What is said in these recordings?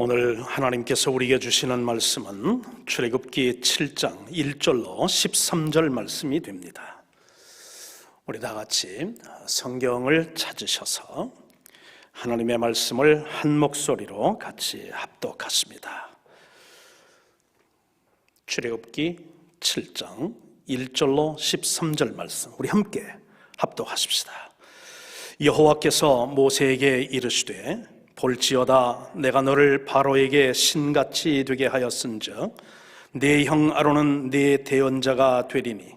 오늘 하나님께서 우리에게 주시는 말씀은 출애굽기 7장 1절로 13절 말씀이 됩니다. 우리 다 같이 성경을 찾으셔서 하나님의 말씀을 한 목소리로 같이 합독하십니다. 출애굽기 7장 1절로 13절 말씀 우리 함께 합독하십시다. 여호와께서 모세에게 이르시되 볼지어다 내가 너를 바로에게 신같이 되게 하였은즉 네 형 아론은 네 대언자가 되리니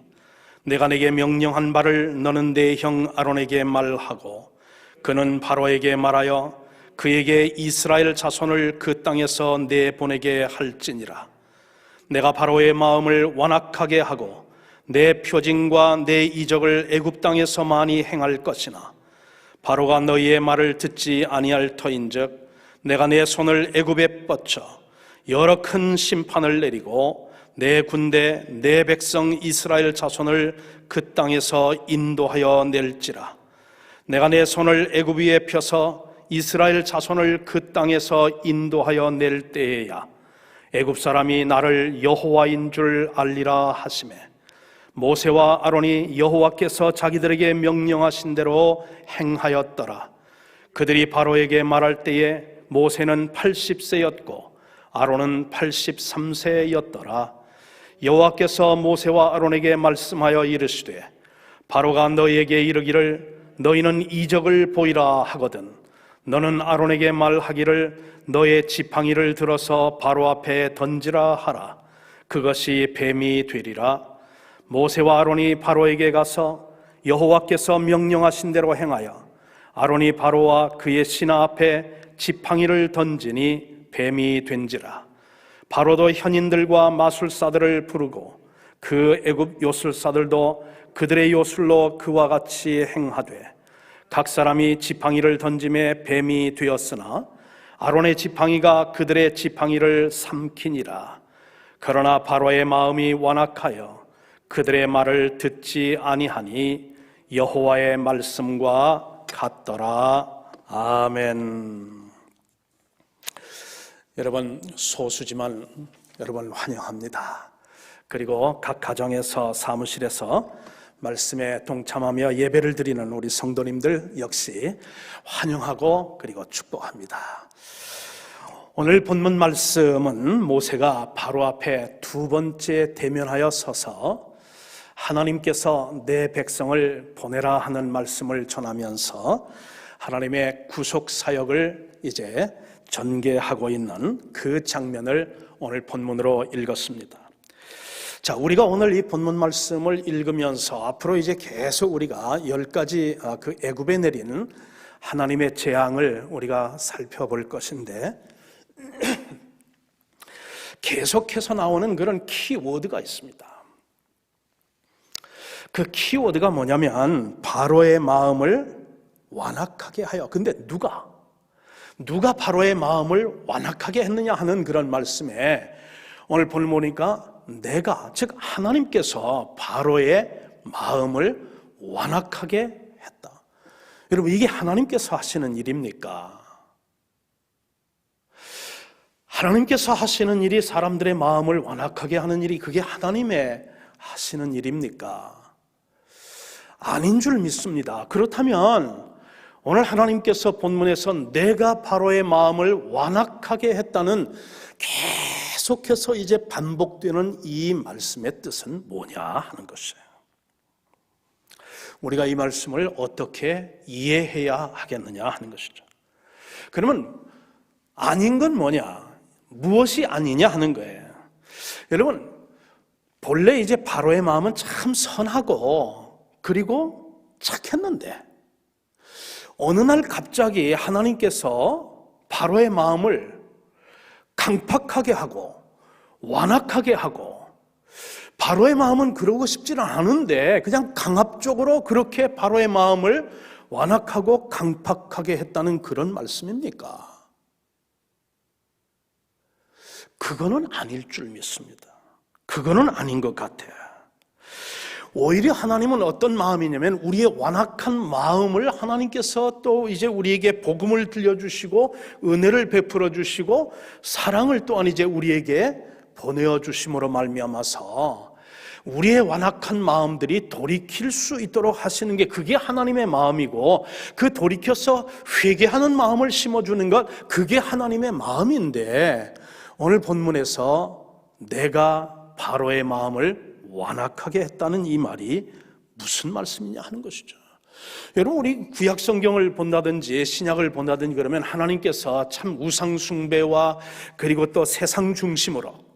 내가 네게 명령한 바를 너는 네 형 아론에게 말하고 그는 바로에게 말하여 그에게 이스라엘 자손을 그 땅에서 내보내게 할지니라. 내가 바로의 마음을 완악하게 하고 내 표징과 내 이적을 애굽 땅에서 많이 행할 것이나 바로가 너희의 말을 듣지 아니할 터인즉 내가 내 손을 애굽에 뻗쳐 여러 큰 심판을 내리고 내 군대 내 백성 이스라엘 자손을 그 땅에서 인도하여 낼지라. 내가 내 손을 애굽 위에 펴서 이스라엘 자손을 그 땅에서 인도하여 낼 때에야 애굽 사람이 나를 여호와인 줄 알리라 하시매 모세와 아론이 여호와께서 자기들에게 명령하신 대로 행하였더라. 그들이 바로에게 말할 때에 모세는 80세였고 아론은 83세였더라. 여호와께서 모세와 아론에게 말씀하여 이르시되 바로가 너희에게 이르기를 너희는 이적을 보이라 하거든 너는 아론에게 말하기를 너의 지팡이를 들어서 바로 앞에 던지라 하라. 그것이 뱀이 되리라. 모세와 아론이 바로에게 가서 여호와께서 명령하신 대로 행하여 아론이 바로와 그의 신하 앞에 지팡이를 던지니 뱀이 된지라. 바로도 현인들과 마술사들을 부르고 그 애굽 요술사들도 그들의 요술로 그와 같이 행하되 각 사람이 지팡이를 던짐에 뱀이 되었으나 아론의 지팡이가 그들의 지팡이를 삼키니라. 그러나 바로의 마음이 완악하여 그들의 말을 듣지 아니하니 여호와의 말씀과 같더라. 아멘. 여러분, 소수지만 여러분 환영합니다. 그리고 각 가정에서 사무실에서 말씀에 동참하며 예배를 드리는 우리 성도님들 역시 환영하고 그리고 축복합니다. 오늘 본문 말씀은 모세가 바로 앞에 두 번째 대면하여 서서 하나님께서 내 백성을 보내라 하는 말씀을 전하면서 하나님의 구속 사역을 이제 전개하고 있는 그 장면을 오늘 본문으로 읽었습니다. 자, 우리가 오늘 이 본문 말씀을 읽으면서 앞으로 이제 계속 우리가 10가지 그 애굽에 내린 하나님의 재앙을 우리가 살펴볼 것인데 계속해서 나오는 그런 키워드가 있습니다. 그 키워드가 뭐냐면 바로의 마음을 완악하게 하여. 근데 누가 바로의 마음을 완악하게 했느냐 하는 그런 말씀에 오늘 보니까 내가, 즉 하나님께서 바로의 마음을 완악하게 했다. 여러분, 이게 하나님께서 하시는 일입니까? 하나님께서 하시는 일이 사람들의 마음을 완악하게 하는 일이 그게 하나님의 하시는 일입니까? 아닌 줄 믿습니다. 그렇다면 오늘 하나님께서 본문에서 내가 바로의 마음을 완악하게 했다는 계속해서 이제 반복되는 이 말씀의 뜻은 뭐냐 하는 것이에요. 우리가 이 말씀을 어떻게 이해해야 하겠느냐 하는 것이죠. 그러면 아닌 건 뭐냐? 무엇이 아니냐 하는 거예요. 여러분, 본래 이제 바로의 마음은 참 선하고 그리고 착했는데 어느 날 갑자기 하나님께서 바로의 마음을 강팍하게 하고 완악하게 하고, 바로의 마음은 그러고 싶지는 않은데 그냥 강압적으로 그렇게 바로의 마음을 완악하고 강팍하게 했다는 그런 말씀입니까? 그거는 아닐 줄 믿습니다. 그거는 아닌 것 같아요. 오히려 하나님은 어떤 마음이냐면 우리의 완악한 마음을 하나님께서 또 이제 우리에게 복음을 들려주시고 은혜를 베풀어 주시고 사랑을 또한 이제 우리에게 보내어 주심으로 말미암아서 우리의 완악한 마음들이 돌이킬 수 있도록 하시는 게 그게 하나님의 마음이고, 그 돌이켜서 회개하는 마음을 심어주는 것, 그게 하나님의 마음인데, 오늘 본문에서 내가 바로의 마음을 완악하게 했다는 이 말이 무슨 말씀이냐 하는 것이죠. 여러분, 우리 구약 성경을 본다든지 신약을 본다든지 그러면 하나님께서 참 우상 숭배와 그리고 또 세상 중심으로,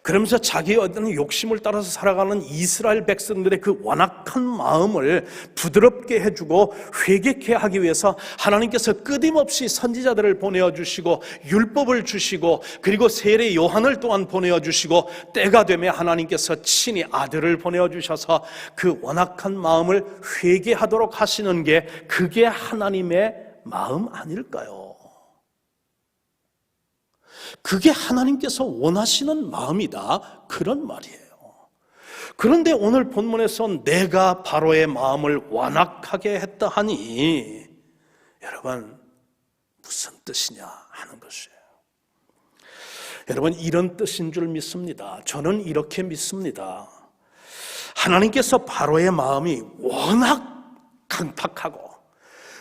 그러면서 자기의 어떤 욕심을 따라서 살아가는 이스라엘 백성들의 그 완악한 마음을 부드럽게 해주고 회개케 하기 위해서 하나님께서 끊임없이 선지자들을 보내어 주시고 율법을 주시고 그리고 세례 요한을 또한 보내어 주시고 때가 되면 하나님께서 친히 아들을 보내어 주셔서 그 완악한 마음을 회개하도록 하시는 게 그게 하나님의 마음 아닐까요? 그게 하나님께서 원하시는 마음이다, 그런 말이에요. 그런데 오늘 본문에서 내가 바로의 마음을 완악하게 했다 하니 여러분 무슨 뜻이냐 하는 것이에요. 여러분, 이런 뜻인 줄 믿습니다. 저는 이렇게 믿습니다. 하나님께서 바로의 마음이 워낙 강팍하고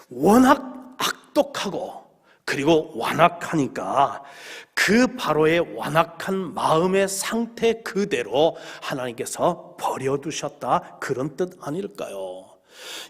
워낙 악독하고 그리고 완악하니까 그 바로의 완악한 마음의 상태 그대로 하나님께서 버려두셨다, 그런 뜻 아닐까요?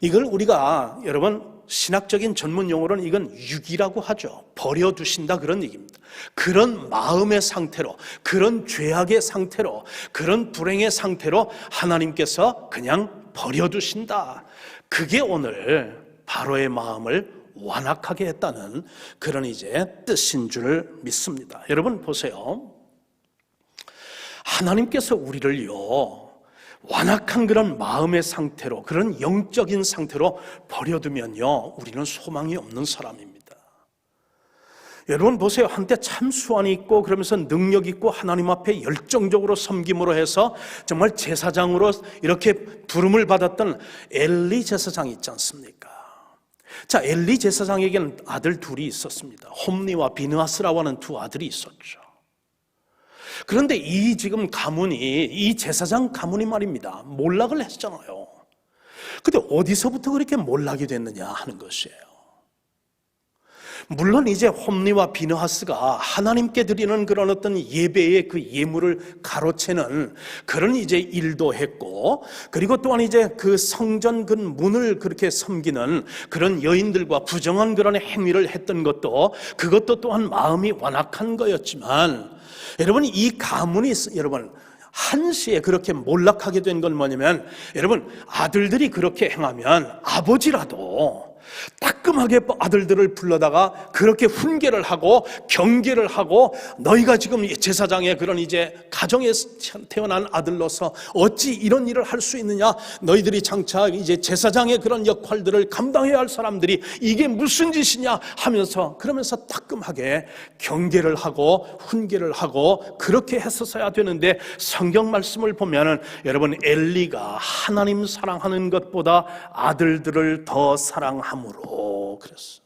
이걸 우리가 여러분 신학적인 전문 용어로는 이건 유기라고 하죠. 버려두신다, 그런 얘기입니다. 그런 마음의 상태로, 그런 죄악의 상태로, 그런 불행의 상태로 하나님께서 그냥 버려두신다. 그게 오늘 바로의 마음을 완악하게 했다는 그런 이제 뜻인 줄 믿습니다. 여러분 보세요. 하나님께서 우리를요 완악한 그런 마음의 상태로, 그런 영적인 상태로 버려두면요 우리는 소망이 없는 사람입니다. 여러분 보세요. 한때 참 수완이 있고 그러면서 능력 있고 하나님 앞에 열정적으로 섬김으로 해서 정말 제사장으로 이렇게 부름을 받았던 엘리 제사장이 있지 않습니까? 자, 엘리 제사장에게는 아들 둘이 있었습니다. 홈리와 비느하스라고 하는 두 아들이 있었죠. 그런데 이 지금 가문이, 이 제사장 가문이 말입니다, 몰락을 했잖아요. 근데 어디서부터 그렇게 몰락이 됐느냐 하는 것이에요. 물론 이제 홈리와 비느하스가 하나님께 드리는 그런 어떤 예배의 그 예물을 가로채는 그런 이제 일도 했고, 그리고 또한 이제 그 성전 그 문을 그렇게 섬기는 그런 여인들과 부정한 그런 행위를 했던 것도, 그것도 또한 마음이 완악한 거였지만, 여러분 이 가문이 여러분 한시에 그렇게 몰락하게 된 건 뭐냐면, 여러분 아들들이 그렇게 행하면 아버지라도 따끔하게 아들들을 불러다가 그렇게 훈계를 하고 경계를 하고, 너희가 지금 제사장의 그런 이제 가정에 태어난 아들로서 어찌 이런 일을 할 수 있느냐, 너희들이 장차 이제 제사장의 그런 역할들을 감당해야 할 사람들이 이게 무슨 짓이냐 하면서, 그러면서 따끔하게 경계를 하고 훈계를 하고 그렇게 했었어야 되는데, 성경 말씀을 보면은 여러분 엘리가 하나님 사랑하는 것보다 아들들을 더 사랑함으로 그랬어.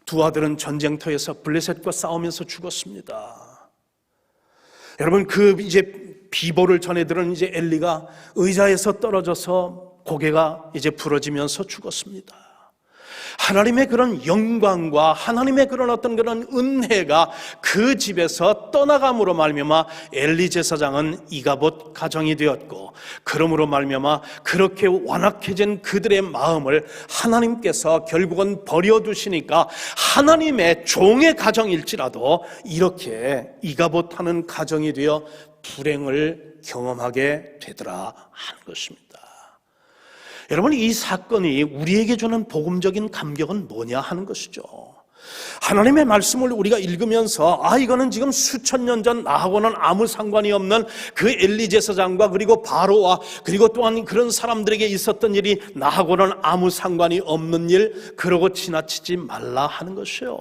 두 아들은 전쟁터에서 블레셋과 싸우면서 죽었습니다. 여러분 그 이제 비보를 전해 들은 이제 엘리가 의자에서 떨어져서 고개가 이제 부러지면서 죽었습니다. 하나님의 그런 영광과 하나님의 그런 어떤 그런 은혜가 그 집에서 떠나감으로 말미암아 엘리 제사장은 이가봇 가정이 되었고, 그러므로 말미암아 그렇게 완악해진 그들의 마음을 하나님께서 결국은 버려두시니까 하나님의 종의 가정일지라도 이렇게 이가봇하는 가정이 되어 불행을 경험하게 되더라 하는 것입니다. 여러분 이 사건이 우리에게 주는 복음적인 감격은 뭐냐 하는 것이죠. 하나님의 말씀을 우리가 읽으면서 이거는 지금 수천 년 전 나하고는 아무 상관이 없는 그 엘리 제사장과 그리고 바로와 그리고 또한 그런 사람들에게 있었던 일이 나하고는 아무 상관이 없는 일, 그러고 지나치지 말라 하는 것이요.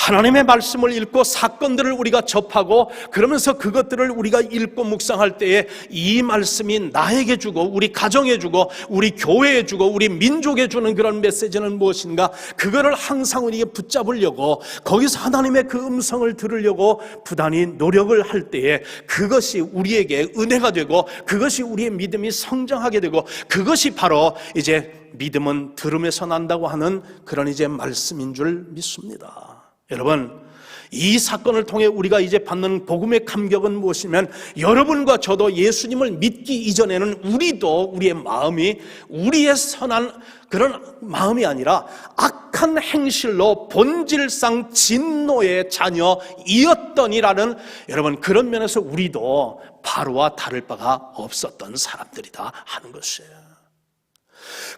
하나님의 말씀을 읽고 사건들을 우리가 접하고 그러면서 그것들을 우리가 읽고 묵상할 때에 이 말씀이 나에게 주고 우리 가정에 주고 우리 교회에 주고 우리 민족에 주는 그런 메시지는 무엇인가, 그거를 항상 우리에게 붙잡으려고 거기서 하나님의 그 음성을 들으려고 부단히 노력을 할 때에 그것이 우리에게 은혜가 되고 그것이 우리의 믿음이 성장하게 되고 그것이 바로 이제 믿음은 들음에서 난다고 하는 그런 이제 말씀인 줄 믿습니다. 여러분, 이 사건을 통해 우리가 이제 받는 복음의 감격은 무엇이면, 여러분과 저도 예수님을 믿기 이전에는 우리도 우리의 마음이 우리의 선한 그런 마음이 아니라 악한 행실로 본질상 진노의 자녀이었더니라는, 여러분, 그런 면에서 우리도 바로와 다를 바가 없었던 사람들이다 하는 것이에요.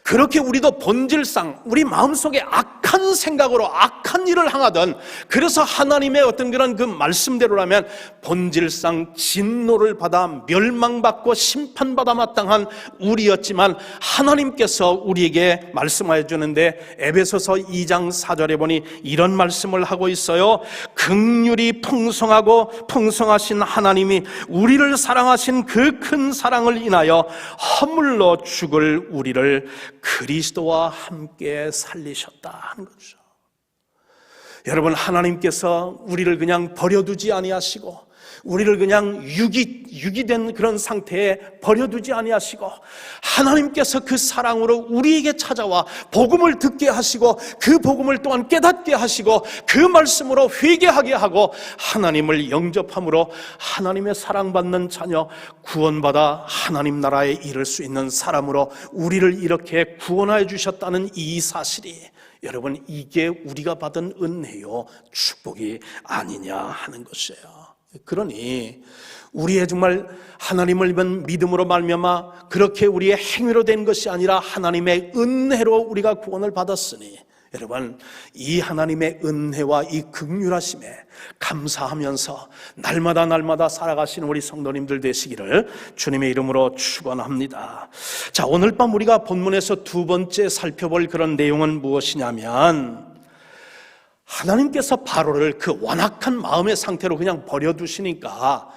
그렇게 우리도 본질상 우리 마음속에 악한 생각으로 악한 일을 행하던, 그래서 하나님의 어떤 그런 그 말씀대로라면 본질상 진노를 받아 멸망받고 심판받아 마땅한 우리였지만, 하나님께서 우리에게 말씀하여 주는데 에베소서 2장 4절에 보니 이런 말씀을 하고 있어요. 긍휼이 풍성하고 풍성하신 하나님이 우리를 사랑하신 그 큰 사랑을 인하여 허물로 죽을 우리를 그리스도와 함께 살리셨다 하는 거죠. 여러분, 하나님께서 우리를 그냥 버려두지 아니하시고 우리를 그냥 유기된 그런 상태에 버려두지 아니하시고, 하나님께서 그 사랑으로 우리에게 찾아와 복음을 듣게 하시고 그 복음을 또한 깨닫게 하시고 그 말씀으로 회개하게 하고 하나님을 영접함으로 하나님의 사랑받는 자녀, 구원받아 하나님 나라에 이를 수 있는 사람으로 우리를 이렇게 구원하여 주셨다는 이 사실이, 여러분, 이게 우리가 받은 은혜요 축복이 아니냐 하는 것이에요. 그러니 우리의 정말 하나님을 입은 믿음으로 말미암아 그렇게 우리의 행위로 된 것이 아니라 하나님의 은혜로 우리가 구원을 받았으니, 여러분, 이 하나님의 은혜와 이 긍휼하심에 감사하면서 날마다 살아가시는 우리 성도님들 되시기를 주님의 이름으로 축원합니다. 자, 오늘 밤 우리가 본문에서 두 번째 살펴볼 그런 내용은 무엇이냐면, 하나님께서 바로를 그 완악한 마음의 상태로 그냥 버려두시니까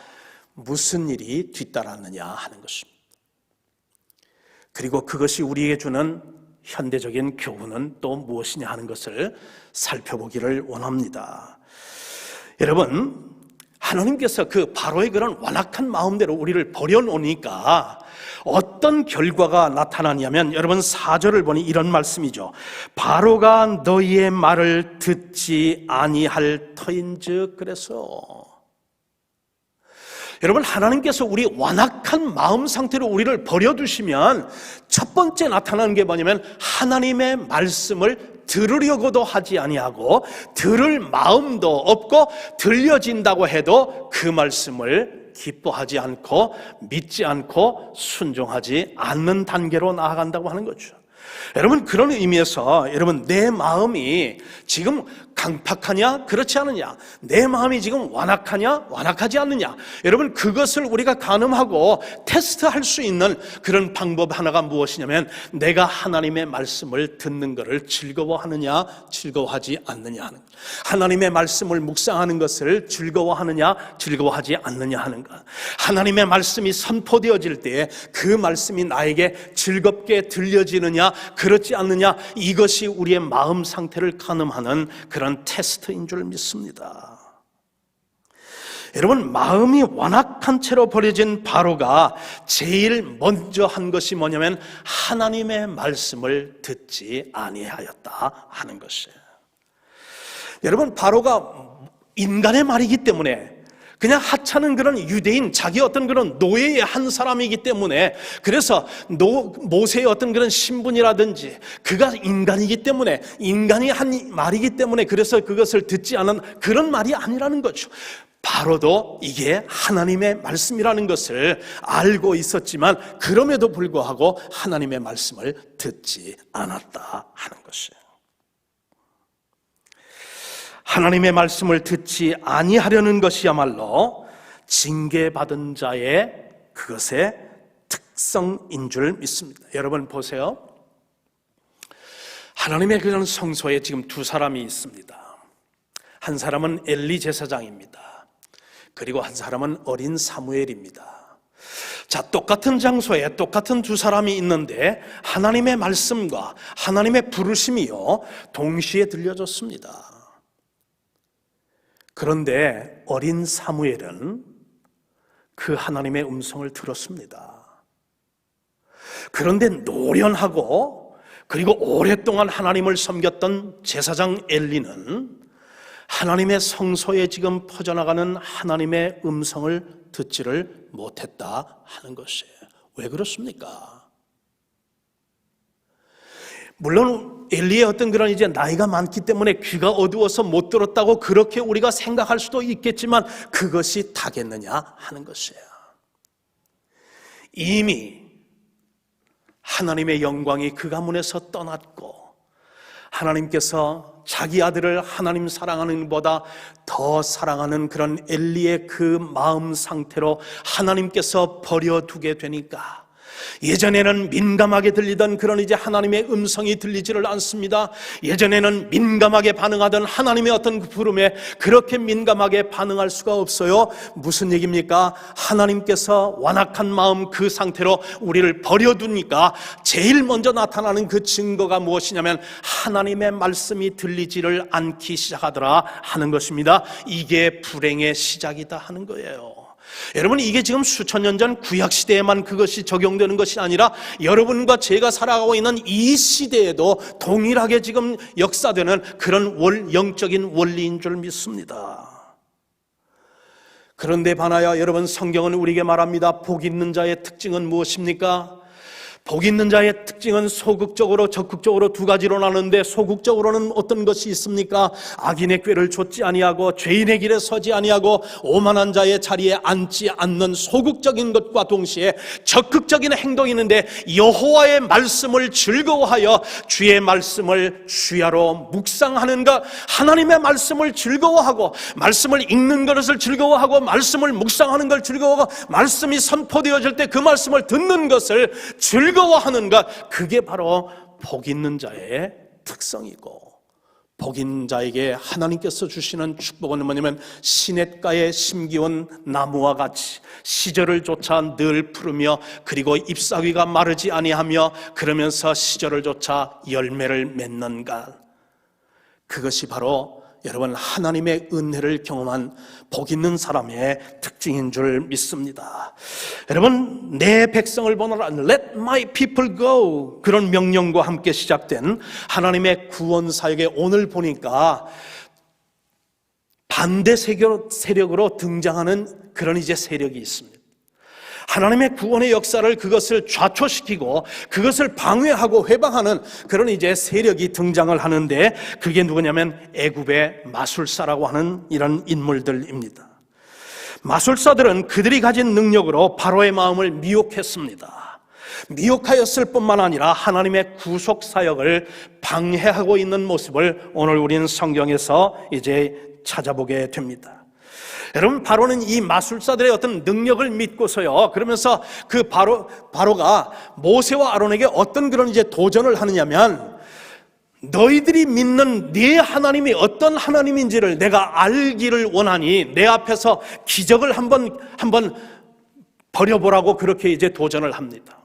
무슨 일이 뒤따랐느냐 하는 것입니다. 그리고 그것이 우리에게 주는 현대적인 교훈은 또 무엇이냐 하는 것을 살펴보기를 원합니다. 여러분, 하나님께서 그 바로의 그런 완악한 마음대로 우리를 버려놓으니까 어떤 결과가 나타나냐면, 여러분 4절을 보니 이런 말씀이죠. 바로가 너희의 말을 듣지 아니할 터인즉. 그래서 여러분, 하나님께서 우리 완악한 마음 상태로 우리를 버려두시면 첫 번째 나타나는 게 뭐냐면, 하나님의 말씀을 들으려고도 하지 아니하고 들을 마음도 없고 들려진다고 해도 그 말씀을 기뻐하지 않고 믿지 않고 순종하지 않는 단계로 나아간다고 하는 거죠. 여러분, 그런 의미에서 여러분, 내 마음이 지금 강팍하냐 그렇지 않느냐, 내 마음이 지금 완악하냐 완악하지 않느냐, 여러분 그것을 우리가 가늠하고 테스트할 수 있는 그런 방법 하나가 무엇이냐면, 내가 하나님의 말씀을 듣는 것을 즐거워하느냐 즐거워하지 않느냐 하는, 하나님의 말씀을 묵상하는 것을 즐거워하느냐 즐거워하지 않느냐 하는 것, 하나님의 말씀이 선포되어질 때 그 말씀이 나에게 즐겁게 들려지느냐 그렇지 않느냐, 이것이 우리의 마음 상태를 가늠하는 그런 테스트인 줄 믿습니다. 여러분, 마음이 완악한 채로 버려진 바로가 제일 먼저 한 것이 뭐냐면 하나님의 말씀을 듣지 아니하였다 하는 것이에요. 여러분, 바로가 인간의 말이기 때문에, 그냥 하찮은 그런 유대인, 자기 어떤 그런 노예의 한 사람이기 때문에, 그래서 모세의 어떤 그런 신분이라든지 그가 인간이기 때문에, 인간이 한 말이기 때문에 그래서 그것을 듣지 않은 그런 말이 아니라는 거죠. 바로도 이게 하나님의 말씀이라는 것을 알고 있었지만 그럼에도 불구하고 하나님의 말씀을 듣지 않았다 하는 것이에요. 하나님의 말씀을 듣지 아니하려는 것이야말로 징계받은 자의 그것의 특성인 줄 믿습니다. 여러분 보세요. 하나님의 그런 성소에 지금 두 사람이 있습니다. 한 사람은 엘리 제사장입니다. 그리고 한 사람은 어린 사무엘입니다. 자, 똑같은 장소에 똑같은 두 사람이 있는데 하나님의 말씀과 하나님의 부르심이요 동시에 들려졌습니다. 그런데 어린 사무엘은 그 하나님의 음성을 들었습니다. 그런데 노련하고 그리고 오랫동안 하나님을 섬겼던 제사장 엘리는 하나님의 성소에 지금 퍼져나가는 하나님의 음성을 듣지를 못했다 하는 것이에요. 왜 그렇습니까? 물론 엘리의 어떤 그런 이제 나이가 많기 때문에 귀가 어두워서 못 들었다고 그렇게 우리가 생각할 수도 있겠지만 그것이 다겠느냐 하는 것이에요. 이미 하나님의 영광이 그 가문에서 떠났고 하나님께서 자기 아들을 하나님 사랑하는 것보다 더 사랑하는 그런 엘리의 그 마음 상태로 하나님께서 버려두게 되니까 예전에는 민감하게 들리던 그런 이제 하나님의 음성이 들리지를 않습니다. 예전에는 민감하게 반응하던 하나님의 어떤 그 부름에 그렇게 민감하게 반응할 수가 없어요. 무슨 얘기입니까? 하나님께서 완악한 마음 그 상태로 우리를 버려두니까 제일 먼저 나타나는 그 증거가 무엇이냐면 하나님의 말씀이 들리지를 않기 시작하더라 하는 것입니다. 이게 불행의 시작이다 하는 거예요. 여러분, 이게 지금 수천 년 전 구약시대에만 그것이 적용되는 것이 아니라 여러분과 제가 살아가고 있는 이 시대에도 동일하게 지금 역사되는 그런 영적인 원리인 줄 믿습니다. 그런데 반하여 여러분, 성경은 우리에게 말합니다. 복 있는 자의 특징은 무엇입니까? 복 있는 자의 특징은 소극적으로 적극적으로 두 가지로 나누는데 소극적으로는 어떤 것이 있습니까? 악인의 꾀를 좇지 아니하고 죄인의 길에 서지 아니하고 오만한 자의 자리에 앉지 않는 소극적인 것과 동시에 적극적인 행동이 있는데 여호와의 말씀을 즐거워하여 주의 말씀을 주야로 묵상하는 것, 하나님의 말씀을 즐거워하고 말씀을 읽는 것을 즐거워하고 말씀을 묵상하는 걸 즐거워하고 말씀이 선포되어질 때 그 말씀을 듣는 것을 즐거워하는 것, 그게 바로 복 있는 자의 특성이고 복 있는 자에게 하나님께서 주시는 축복은 뭐냐면 시냇가에 심기운 나무와 같이 시절을 쫓아 늘 푸르며 그리고 잎사귀가 마르지 아니하며 그러면서 시절을 쫓아 열매를 맺는 것, 그것이 바로 여러분 하나님의 은혜를 경험한 복 있는 사람의 특징인 줄 믿습니다. 여러분, 내 백성을 보내라, Let my people go, 그런 명령과 함께 시작된 하나님의 구원 사역에 오늘 보니까 반대 세력으로 등장하는 그런 이제 세력이 있습니다. 하나님의 구원의 역사를 그것을 좌초시키고 그것을 방해하고 회방하는 그런 이제 세력이 등장을 하는데 그게 누구냐면 애굽의 마술사라고 하는 이런 인물들입니다. 마술사들은 그들이 가진 능력으로 바로의 마음을 미혹했습니다. 미혹하였을 뿐만 아니라 하나님의 구속 사역을 방해하고 있는 모습을 오늘 우리는 성경에서 이제 찾아보게 됩니다. 여러분, 바로는 이 마술사들의 어떤 능력을 믿고서요, 그러면서 그 바로가 모세와 아론에게 어떤 그런 이제 도전을 하느냐면, 너희들이 믿는 네 하나님이 어떤 하나님인지를 내가 알기를 원하니 내 앞에서 기적을 한번 벌여보라고 그렇게 이제 도전을 합니다.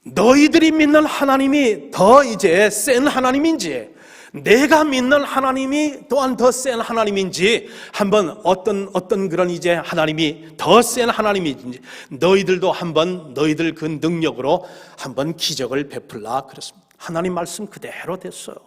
너희들이 믿는 하나님이 더 이제 센 하나님인지, 내가 믿는 하나님이 또한 더 센 하나님인지 한번 어떤 그런 이제 하나님이 더 센 하나님인지 너희들도 한번 너희들 그 능력으로 한번 기적을 베풀라 그랬습니다. 하나님 말씀 그대로 됐어요.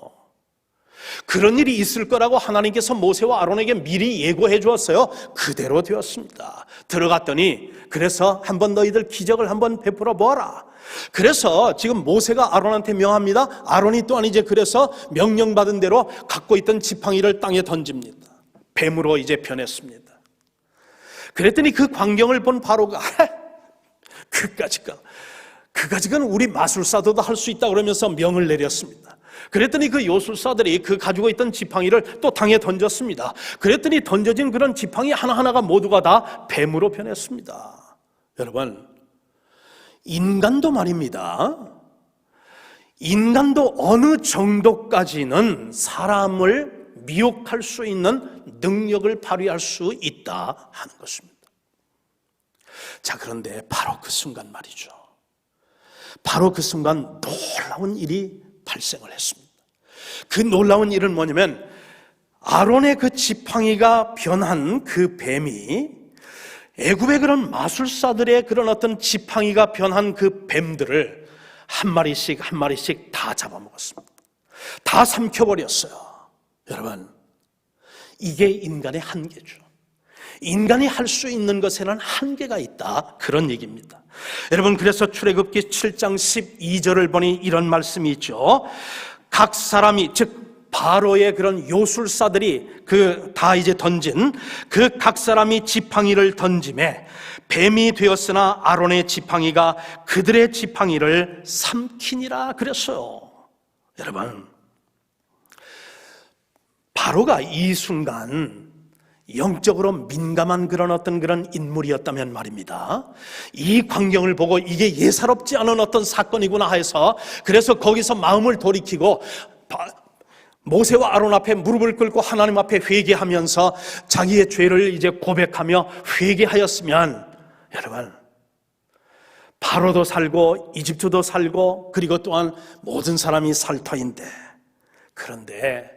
그런 일이 있을 거라고 하나님께서 모세와 아론에게 미리 예고해 주었어요. 그대로 되었습니다. 들어갔더니 그래서 한번 너희들 기적을 한번 베풀어 보아라. 그래서 지금 모세가 아론한테 명합니다. 아론이 또한 이제 그래서 명령받은 대로 갖고 있던 지팡이를 땅에 던집니다. 뱀으로 이제 변했습니다. 그랬더니 그 광경을 본 바로가 그까짓건 우리 마술사도 할 수 있다 그러면서 명을 내렸습니다. 그랬더니 그 요술사들이 그 가지고 있던 지팡이를 또 땅에 던졌습니다. 그랬더니 던져진 그런 지팡이 하나하나가 모두가 다 뱀으로 변했습니다. 여러분, 인간도 말입니다. 인간도 어느 정도까지는 사람을 미혹할 수 있는 능력을 발휘할 수 있다 하는 것입니다. 자, 그런데 바로 그 순간 말이죠. 바로 그 순간 놀라운 일이 발생을 했습니다. 그 놀라운 일은 뭐냐면 아론의 그 지팡이가 변한 그 뱀이 애굽의 그런 마술사들의 그런 어떤 지팡이가 변한 그 뱀들을 한 마리씩 한 마리씩 다 잡아먹었습니다. 다 삼켜버렸어요. 여러분, 이게 인간의 한계죠. 인간이 할 수 있는 것에는 한계가 있다, 그런 얘기입니다. 여러분, 그래서 출애굽기 7장 12절을 보니 이런 말씀이 있죠. 각 사람이, 즉 바로의 그런 요술사들이 다 이제 던진 그 각 사람이 지팡이를 던짐에 뱀이 되었으나 아론의 지팡이가 그들의 지팡이를 삼키니라 그랬어요. 여러분, 바로가 이 순간 영적으로 민감한 그런 인물이었다면 말입니다. 이 광경을 보고 이게 예사롭지 않은 어떤 사건이구나 해서 그래서 거기서 마음을 돌이키고 모세와 아론 앞에 무릎을 꿇고 하나님 앞에 회개하면서 자기의 죄를 이제 고백하며 회개하였으면, 여러분, 바로도 살고 이집트도 살고 그리고 또한 모든 사람이 살 터인데, 그런데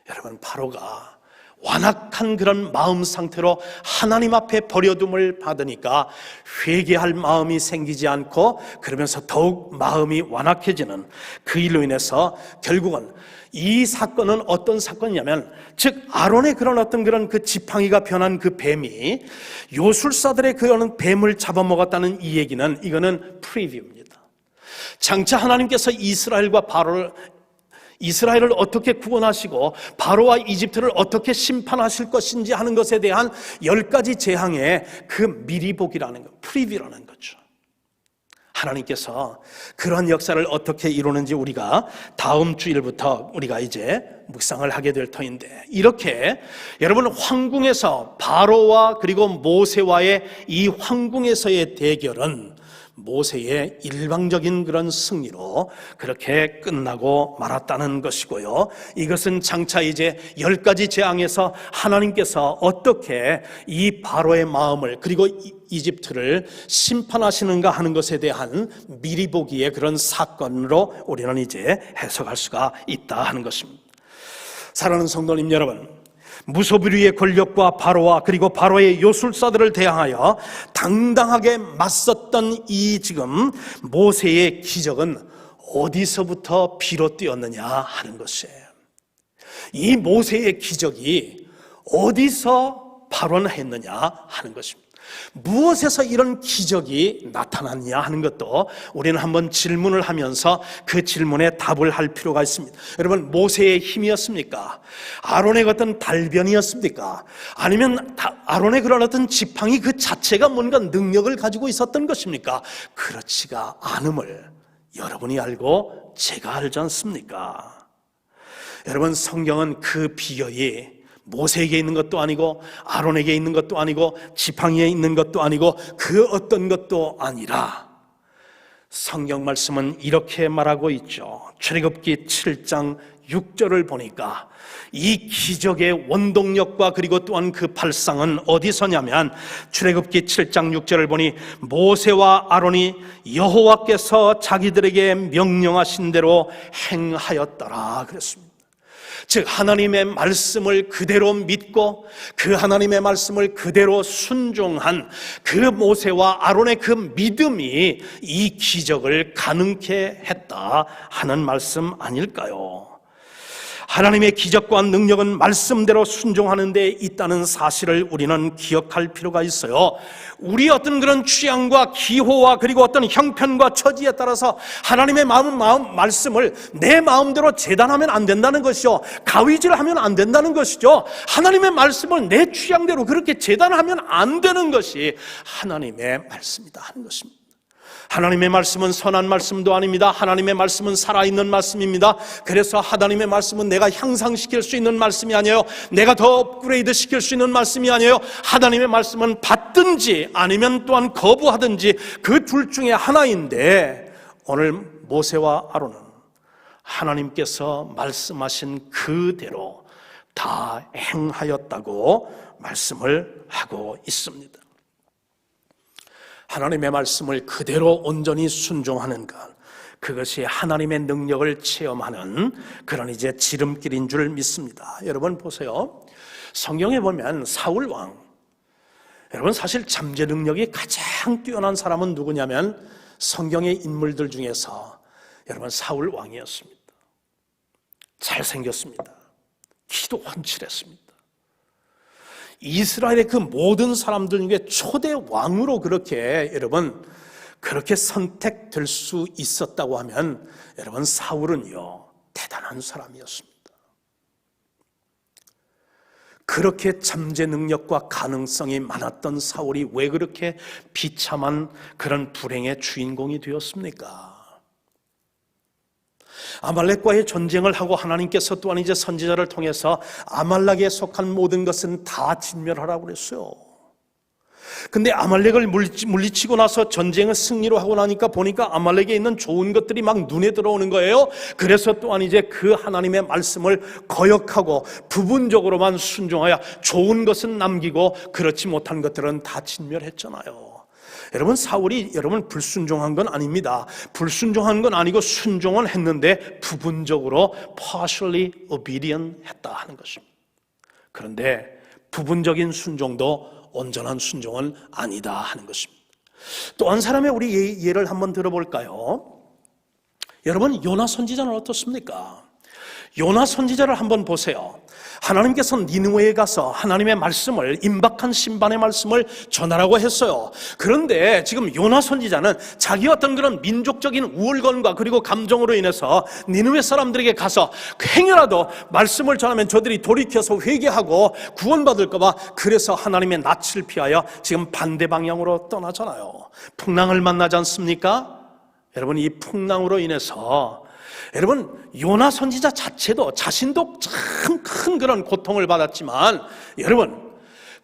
여러분, 바로가 완악한 그런 마음 상태로 하나님 앞에 버려둠을 받으니까 회개할 마음이 생기지 않고 그러면서 더욱 마음이 완악해지는 그 일로 인해서 결국은 이 사건은 어떤 사건이냐면, 즉 아론의 그런 그 지팡이가 변한 그 뱀이 요술사들의 그런 뱀을 잡아먹었다는 이 얘기는, 이거는 프리뷰입니다. 장차 하나님께서 이스라엘을 어떻게 구원하시고 바로와 이집트를 어떻게 심판하실 것인지 하는 것에 대한 10가지 재앙의 그 미리 보기라는 것, 프리뷰라는 거죠. 하나님께서 그런 역사를 어떻게 이루는지 우리가 다음 주일부터 우리가 이제 묵상을 하게 될 터인데, 이렇게 여러분, 황궁에서 바로와 그리고 모세와의 이 황궁에서의 대결은 모세의 일방적인 그런 승리로 그렇게 끝나고 말았다는 것이고요. 이것은 장차 이제 10가지 재앙에서 하나님께서 어떻게 이 바로의 마음을 그리고 이집트를 심판하시는가 하는 것에 대한 미리 보기의 그런 사건으로 우리는 이제 해석할 수가 있다 하는 것입니다. 사랑하는 성도님 여러분, 무소불위의 권력과 바로와 그리고 바로의 요술사들을 대항하여 당당하게 맞섰던 이 지금 모세의 기적은 어디서부터 비롯되었느냐 하는 것이에요. 이 모세의 기적이 어디서 발원했느냐 하는 것입니다. 무엇에서 이런 기적이 나타났냐 하는 것도 우리는 한번 질문을 하면서 그 질문에 답을 할 필요가 있습니다. 여러분, 모세의 힘이었습니까? 아론의 어떤 달변이었습니까? 아니면 아론의 그런 어떤 지팡이 그 자체가 뭔가 능력을 가지고 있었던 것입니까? 그렇지가 않음을 여러분이 알고 제가 알지 않습니까? 여러분, 성경은 그 비결이 모세에게 있는 것도 아니고 아론에게 있는 것도 아니고 지팡이에 있는 것도 아니고 그 어떤 것도 아니라 성경 말씀은 이렇게 말하고 있죠. 출애굽기 7장 6절을 보니까 이 기적의 원동력과 그리고 또한 그 발상은 어디서냐면, 출애굽기 7장 6절을 보니 모세와 아론이 여호와께서 자기들에게 명령하신 대로 행하였더라 그랬습니다. 즉 하나님의 말씀을 그대로 믿고 그 하나님의 말씀을 그대로 순종한 그 모세와 아론의 그 믿음이 이 기적을 가능케 했다 하는 말씀 아닐까요? 하나님의 기적과 능력은 말씀대로 순종하는 데 있다는 사실을 우리는 기억할 필요가 있어요. 우리 어떤 그런 취향과 기호와 그리고 어떤 형편과 처지에 따라서 하나님의 말씀을 내 마음대로 재단하면 안 된다는 것이죠. 가위질하면 안 된다는 것이죠. 하나님의 말씀을 내 취향대로 그렇게 재단하면 안 되는 것이 하나님의 말씀이다 하는 것입니다. 하나님의 말씀은 선한 말씀도 아닙니다. 하나님의 말씀은 살아있는 말씀입니다. 그래서 하나님의 말씀은 내가 향상시킬 수 있는 말씀이 아니에요. 내가 더 업그레이드 시킬 수 있는 말씀이 아니에요. 하나님의 말씀은 받든지 아니면 또한 거부하든지 그 둘 중에 하나인데, 오늘 모세와 아론은 하나님께서 말씀하신 그대로 다 행하였다고 말씀을 하고 있습니다. 하나님의 말씀을 그대로 온전히 순종하는 것, 그것이 하나님의 능력을 체험하는 그런 이제 지름길인 줄 믿습니다. 여러분 보세요. 성경에 보면 사울 왕, 여러분 사실 잠재 능력이 가장 뛰어난 사람은 누구냐면 성경의 인물들 중에서 여러분 사울 왕이었습니다. 잘생겼습니다. 키도 훤칠했습니다. 이스라엘의 그 모든 사람들 중에 초대 왕으로 그렇게 여러분 그렇게 선택될 수 있었다고 하면 여러분 사울은요 대단한 사람이었습니다. 그렇게 잠재 능력과 가능성이 많았던 사울이 왜 그렇게 비참한 그런 불행의 주인공이 되었습니까? 아말렉과의 전쟁을 하고 하나님께서 또한 이제 선지자를 통해서 아말렉에 속한 모든 것은 다 진멸하라고 그랬어요. 근데 아말렉을 물리치고 나서 전쟁을 승리로 하고 나니까 보니까 아말렉에 있는 좋은 것들이 막 눈에 들어오는 거예요. 그래서 또한 이제 그 하나님의 말씀을 거역하고 부분적으로만 순종하여 좋은 것은 남기고 그렇지 못한 것들은 다 진멸했잖아요. 여러분 사울이 여러분 불순종한 건 아닙니다. 불순종한 건 아니고 순종은 했는데 부분적으로 partially obedient 했다 하는 것입니다. 그런데 부분적인 순종도 온전한 순종은 아니다 하는 것입니다. 또 한 사람의 우리 예를 한번 들어볼까요? 여러분 요나 선지자는 어떻습니까? 요나 선지자를 한번 보세요. 하나님께서 니느웨에 가서 하나님의 말씀을 임박한 심판의 말씀을 전하라고 했어요. 그런데 지금 요나 선지자는 자기 어떤 그런 민족적인 우월감과 그리고 감정으로 인해서 니느웨 사람들에게 가서 행여라도 말씀을 전하면 저들이 돌이켜서 회개하고 구원받을까 봐 그래서 하나님의 낯을 피하여 지금 반대 방향으로 떠나잖아요. 풍랑을 만나지 않습니까? 여러분 이 풍랑으로 인해서 여러분 요나 선지자 자체도 자신도 참 큰 그런 고통을 받았지만 여러분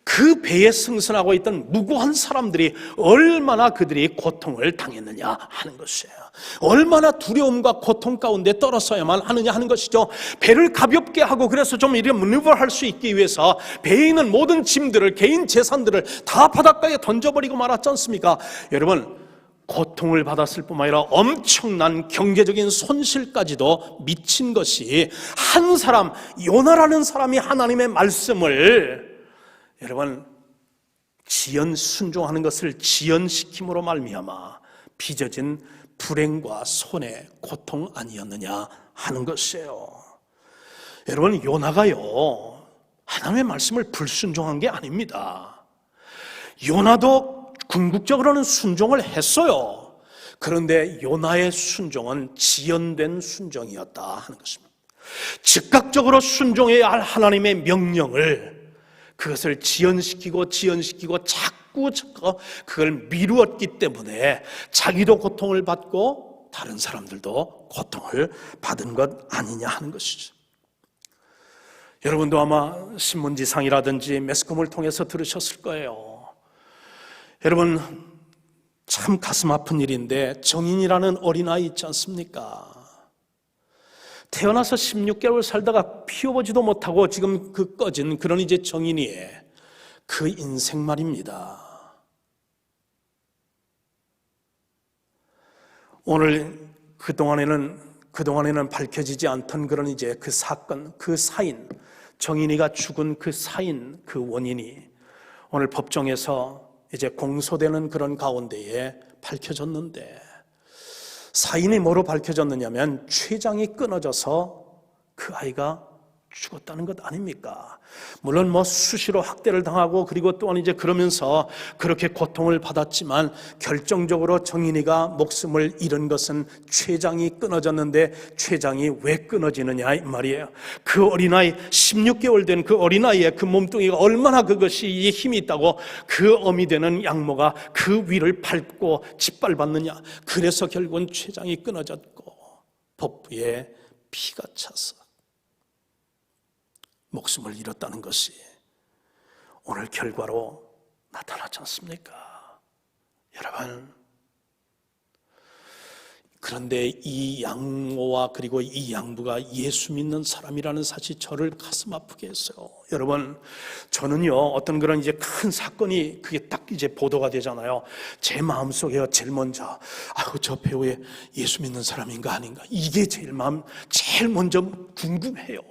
그 배에 승선하고 있던 무고한 사람들이 얼마나 그들이 고통을 당했느냐 하는 것이에요. 얼마나 두려움과 고통 가운데 떨어져야만 하느냐 하는 것이죠. 배를 가볍게 하고 그래서 좀 이렇게 문어버할 수 있기 위해서 배에 있는 모든 짐들을 개인 재산들을 다 바닷가에 던져버리고 말았지 않습니까? 여러분 고통을 받았을 뿐만 아니라 엄청난 경제적인 손실까지도 미친 것이 한 사람 요나라는 사람이 하나님의 말씀을 여러분 순종하는 것을 지연시킴으로 말미암아 빚어진 불행과 손해 고통 아니었느냐 하는 것이에요. 여러분 요나가요 하나님의 말씀을 불순종한 게 아닙니다. 요나도 궁극적으로는 순종을 했어요. 그런데 요나의 순종은 지연된 순종이었다 하는 것입니다. 즉각적으로 순종해야 할 하나님의 명령을 그것을 지연시키고 자꾸 그걸 미루었기 때문에 자기도 고통을 받고 다른 사람들도 고통을 받은 것 아니냐 하는 것이죠. 여러분도 아마 신문지상이라든지 매스컴을 통해서 들으셨을 거예요. 여러분 참 가슴 아픈 일인데 정인이라는 어린아이 있지 않습니까? 태어나서 16개월 살다가 피워보지도 못하고 지금 그 꺼진 그런 이제 정인이의 그 인생 말입니다. 오늘 그동안에는 밝혀지지 않던 그런 이제 그 사건, 그 사인, 정인이가 죽은 그 사인, 그 원인이 오늘 법정에서 이제 공소되는 그런 가운데에 밝혀졌는데 사인이 뭐로 밝혀졌느냐면 췌장이 끊어져서 그 아이가 죽었다는 것 아닙니까? 물론 수시로 학대를 당하고 그리고 또한 이제 그러면서 그렇게 고통을 받았지만 결정적으로 정인이가 목숨을 잃은 것은 췌장이 끊어졌는데 췌장이 왜 끊어지느냐 이 말이에요. 그 어린아이 16개월 된 그 어린아이의 그 몸뚱이가 얼마나 그것이 힘이 있다고 그 어미 되는 양모가 그 위를 밟고 짓밟았느냐. 그래서 결국은 췌장이 끊어졌고 복부에 피가 차서 목숨을 잃었다는 것이 오늘 결과로 나타나지 않습니까? 여러분 그런데 이 양모와 그리고 이 양부가 예수 믿는 사람이라는 사실이 저를 가슴 아프게 했어요. 여러분, 저는요, 어떤 그런 이제 큰 사건이 그게 딱 이제 보도가 되잖아요. 제 마음속에 제일 먼저, 아이고, 저 배우에 예수 믿는 사람인가 아닌가. 이게 제일 먼저 궁금해요.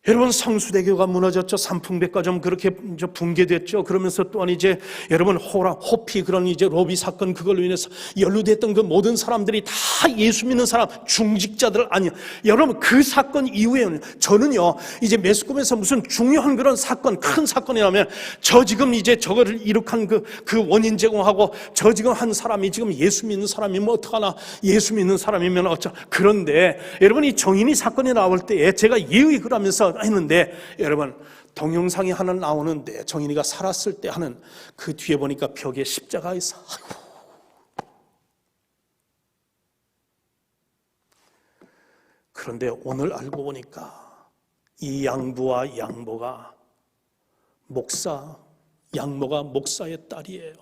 여러분, 성수대교가 무너졌죠. 삼풍백화점 그렇게 붕괴됐죠. 그러면서 또한 이제 여러분 호피 그런 이제 로비 사건 그걸로 인해서 연루됐던 그 모든 사람들이 다 예수 믿는 사람 중직자들 아니야. 여러분, 그 사건 이후에는 저는요 이제 매스컴에서 무슨 중요한 그런 사건 큰 사건이라면 저 지금 이제 저거를 이룩한 그 원인 제공하고 저 지금 한 사람이 지금 예수 믿는 사람이면 어떡하나, 예수 믿는 사람이면 어쩌. 그런데 여러분, 이 정인이 사건이 나올 때에 제가 예의 그러면서 했는데 여러분, 동영상이 하나 나오는데 정인이가 살았을 때 하는 그 뒤에 보니까 벽에 십자가 있어. 그런데 오늘 알고 보니까 이 양부와 양모가 양모가 목사의 딸이에요.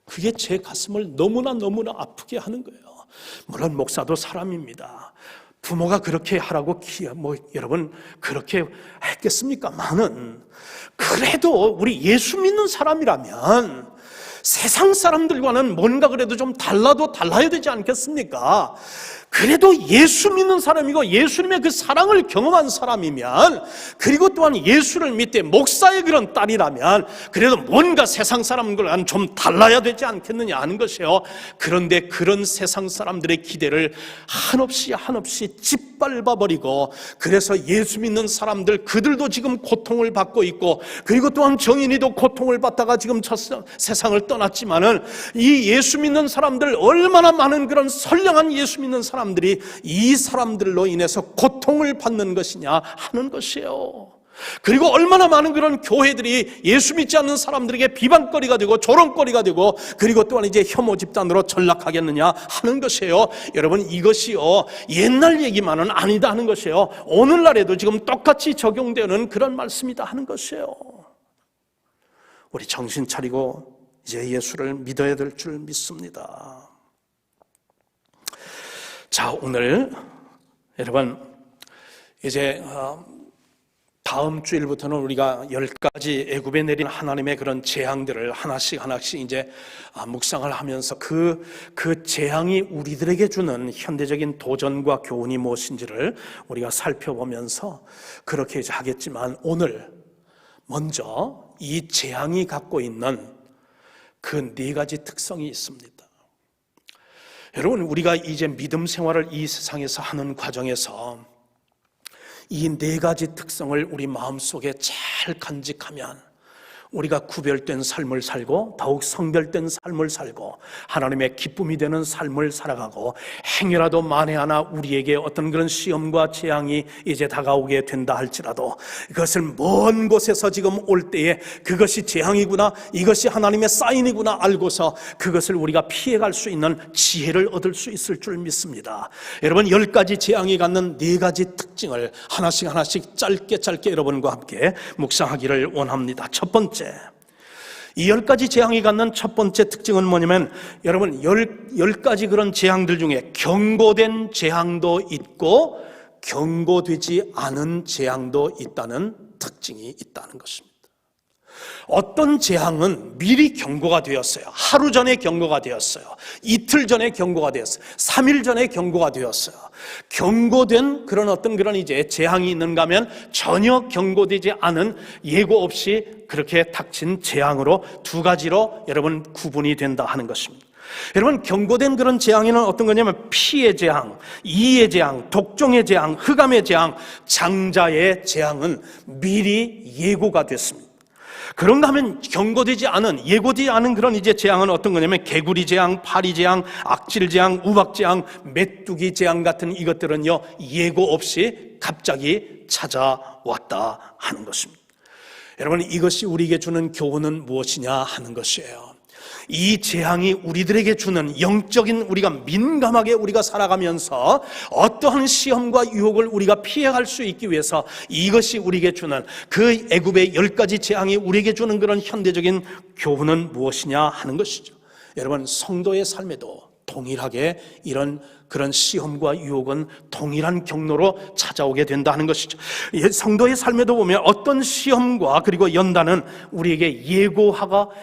그게 제 가슴을 너무나 아프게 하는 거예요. 물론 목사도 사람입니다. 부모가 그렇게 하라고 여러분 그렇게 했겠습니까만은, 그래도 우리 예수 믿는 사람이라면 세상 사람들과는 뭔가 그래도 좀 달라야 되지 않겠습니까? 그래도 예수 믿는 사람이고 예수님의 그 사랑을 경험한 사람이면, 그리고 또한 예수를 믿되 목사의 그런 딸이라면 그래도 뭔가 세상 사람들과는 좀 달라야 되지 않겠느냐 하는 것이에요. 그런데 그런 세상 사람들의 기대를 한없이 짓밟아버리고, 그래서 예수 믿는 사람들 그들도 지금 고통을 받고 있고, 그리고 또한 정인이도 고통을 받다가 지금 세상을 떠났지만은 이 예수 믿는 사람들, 얼마나 많은 그런 선량한 예수 믿는 사람들이 이 사람들로 인해서 고통을 받는 것이냐 하는 것이에요. 그리고 얼마나 많은 그런 교회들이 예수 믿지 않는 사람들에게 비방거리가 되고 조롱거리가 되고, 그리고 또한 이제 혐오 집단으로 전락하겠느냐 하는 것이에요. 여러분, 이것이요 옛날 얘기만은 아니다 하는 것이에요. 오늘날에도 지금 똑같이 적용되는 그런 말씀이다 하는 것이에요. 우리 정신 차리고 이제 예수를 믿어야 될 줄 믿습니다. 자, 오늘 여러분 이제 다음 주일부터는 우리가 10가지 애굽에 내린 하나님의 그런 재앙들을 하나씩 이제 묵상을 하면서 그 재앙이 우리들에게 주는 현대적인 도전과 교훈이 무엇인지를 우리가 살펴보면서 그렇게 이제 하겠지만, 오늘 먼저 이 재앙이 갖고 있는 그 4가지 특성이 있습니다. 여러분, 우리가 이제 믿음 생활을 이 세상에서 하는 과정에서 이 4가지 특성을 우리 마음속에 잘 간직하면 우리가 구별된 삶을 살고 더욱 성별된 삶을 살고 하나님의 기쁨이 되는 삶을 살아가고, 행여라도 만에 하나 우리에게 어떤 그런 시험과 재앙이 이제 다가오게 된다 할지라도 그것을 먼 곳에서 지금 올 때에 그것이 재앙이구나, 이것이 하나님의 사인이구나 알고서 그것을 우리가 피해갈 수 있는 지혜를 얻을 수 있을 줄 믿습니다. 여러분, 10가지 재앙이 갖는 4가지 특징을 하나씩 짧게 여러분과 함께 묵상하기를 원합니다. 첫 번째, 이 10가지 재앙이 갖는 첫 번째 특징은 뭐냐면, 여러분 10가지 그런 재앙들 중에 경고된 재앙도 있고 경고되지 않은 재앙도 있다는 특징이 있다는 것입니다. 어떤 재앙은 미리 경고가 되었어요. 하루 전에 경고가 되었어요. 이틀 전에 경고가 되었어요. 3일 전에 경고가 되었어요. 경고된 그런 이제 재앙이 있는가 하면 전혀 경고되지 않은, 예고 없이 그렇게 닥친 재앙으로 2가지로 여러분 구분이 된다 하는 것입니다. 여러분, 경고된 그런 재앙에는 어떤 거냐면 피의 재앙, 이의 재앙, 독종의 재앙, 흑암의 재앙, 장자의 재앙은 미리 예고가 됐습니다. 그런가 하면 경고되지 않은, 예고되지 않은 그런 이제 재앙은 어떤 거냐면 개구리 재앙, 파리 재앙, 악질 재앙, 우박 재앙, 메뚜기 재앙 같은 이것들은요 예고 없이 갑자기 찾아왔다 하는 것입니다. 여러분, 이것이 우리에게 주는 교훈은 무엇이냐 하는 것이에요. 이 재앙이 우리들에게 주는 영적인, 우리가 민감하게 우리가 살아가면서 어떠한 시험과 유혹을 우리가 피해갈 수 있기 위해서 이것이 우리에게 주는 그 애굽의 10가지 재앙이 우리에게 주는 그런 현대적인 교훈은 무엇이냐 하는 것이죠. 여러분, 성도의 삶에도 동일하게 그런 시험과 유혹은 동일한 경로로 찾아오게 된다 하는 것이죠. 성도의 삶에도 보면 어떤 시험과 그리고 연단은 우리에게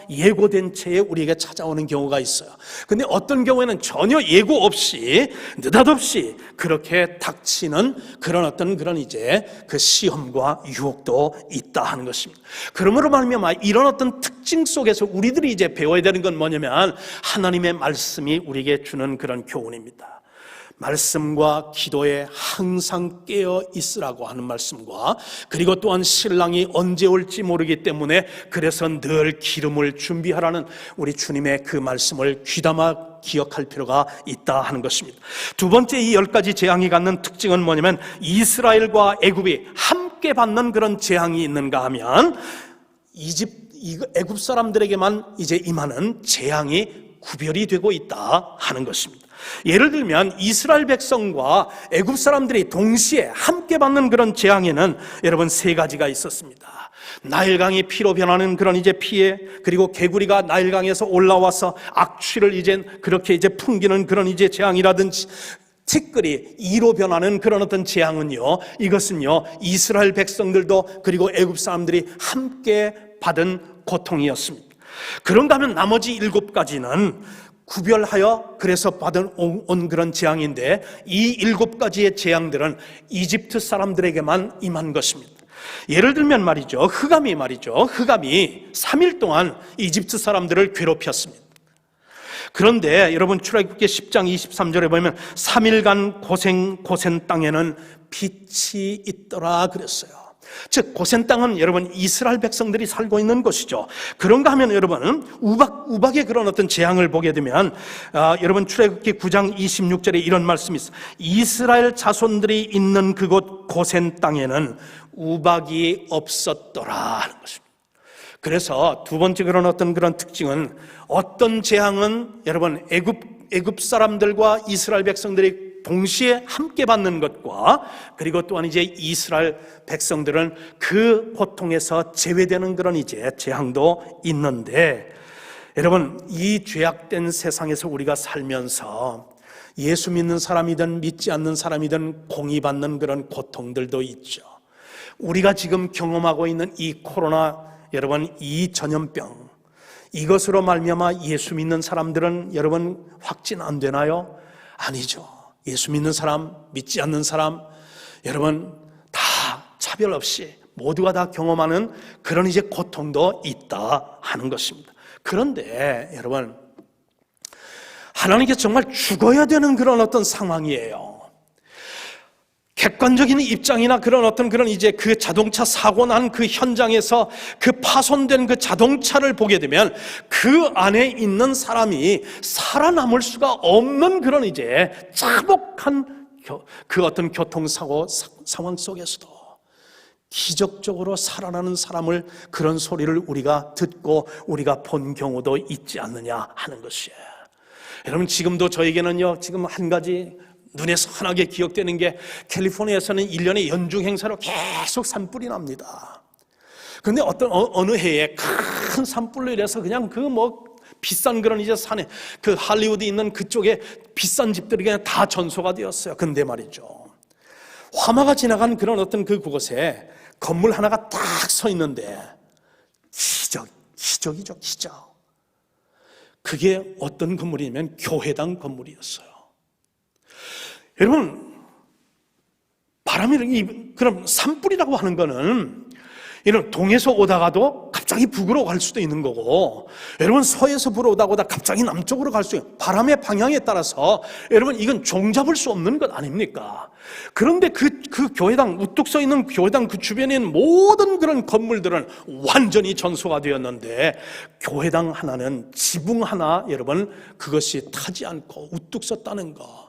예고된 채에 우리에게 찾아오는 경우가 있어요. 근데 어떤 경우에는 전혀 예고 없이 느닷없이 그렇게 닥치는 그런 이제 그 시험과 유혹도 있다 하는 것입니다. 그러므로 말미암아 이런 어떤 특징 속에서 우리들이 이제 배워야 되는 건 뭐냐면 하나님의 말씀이 우리에게 주는 그런 교훈입니다. 말씀과 기도에 항상 깨어 있으라고 하는 말씀과, 그리고 또한 신랑이 언제 올지 모르기 때문에 그래서 늘 기름을 준비하라는 우리 주님의 그 말씀을 귀담아 기억할 필요가 있다 하는 것입니다. 두 번째, 이 10가지 재앙이 갖는 특징은 뭐냐면 이스라엘과 애굽이 함께 받는 그런 재앙이 있는가 하면 애굽 사람들에게만 이제 임하는 재앙이 구별이 되고 있다 하는 것입니다. 예를 들면 이스라엘 백성과 애굽 사람들이 동시에 함께 받는 그런 재앙에는 여러분 3가지가 있었습니다. 나일강이 피로 변하는 그런 이제 피해, 그리고 개구리가 나일강에서 올라와서 악취를 이제 그렇게 이제 풍기는 그런 이제 재앙이라든지, 티끌이 이로 변하는 그런 어떤 재앙은요, 이것은요 이스라엘 백성들도 그리고 애굽 사람들이 함께 받은 고통이었습니다. 그런가 하면 나머지 7가지는 구별하여 그래서 받은 온 그런 재앙인데, 이 7가지의 재앙들은 이집트 사람들에게만 임한 것입니다. 예를 들면 말이죠, 흑암이 3일 동안 이집트 사람들을 괴롭혔습니다. 그런데 여러분 출애굽기 10장 23절에 보면 3일간 고센 땅에는 빛이 있더라 그랬어요. 즉 고센 땅은 여러분 이스라엘 백성들이 살고 있는 곳이죠. 그런가 하면 여러분 우박의 그런 어떤 재앙을 보게 되면 여러분 출애굽기 9장 26절에 이런 말씀이 있어요. 이스라엘 자손들이 있는 그곳 고센 땅에는 우박이 없었더라 하는 것입니다. 그래서 두 번째 그런 특징은, 어떤 재앙은 여러분 애굽 사람들과 이스라엘 백성들이 동시에 함께 받는 것과, 그리고 또한 이제 이스라엘 백성들은 그 고통에서 제외되는 그런 이제 재앙도 있는데, 여러분 이 죄악된 세상에서 우리가 살면서 예수 믿는 사람이든 믿지 않는 사람이든 공의받는 그런 고통들도 있죠. 우리가 지금 경험하고 있는 이 코로나, 여러분 이 전염병, 이것으로 말미암아 예수 믿는 사람들은 여러분 확진 안 되나요? 아니죠. 예수 믿는 사람, 믿지 않는 사람, 여러분 다 차별 없이 모두가 다 경험하는 그런 이제 고통도 있다 하는 것입니다. 그런데 여러분, 하나님께 정말 죽어야 되는 그런 어떤 상황이에요. 객관적인 입장이나 그런 이제 그 자동차 사고 난 그 현장에서 그 파손된 그 자동차를 보게 되면 그 안에 있는 사람이 살아남을 수가 없는 그런 이제 참혹한 그 어떤 교통사고 상황 속에서도 기적적으로 살아나는 사람을, 그런 소리를 우리가 듣고 우리가 본 경우도 있지 않느냐 하는 것이에요. 여러분 지금도 저에게는요, 지금 한 가지 눈에 선하게 기억되는 게, 캘리포니아에서는 1년에 연중 행사로 계속 산불이 납니다. 그런데 어느 해에 큰 산불로 인해서 그냥 비싼 그런 이제 산에, 그 할리우드 있는 그쪽에 비싼 집들이 그냥 다 전소가 되었어요. 근데 말이죠, 화마가 지나간 그런 어떤 그곳에 건물 하나가 딱 서 있는데, 기적이죠, 기적. 그게 어떤 건물이냐면 교회당 건물이었어요. 여러분, 그럼 산불이라고 하는 거는, 이런 동에서 오다가도 갑자기 북으로 갈 수도 있는 거고, 여러분 서에서 불어오다가 갑자기 남쪽으로 갈 수 있는, 바람의 방향에 따라서 여러분 이건 종잡을 수 없는 것 아닙니까? 그런데 그 교회당, 우뚝 서 있는 교회당 그 주변에 있는 모든 그런 건물들은 완전히 전소가 되었는데, 교회당 하나는, 지붕 하나, 여러분 그것이 타지 않고 우뚝 섰다는 거,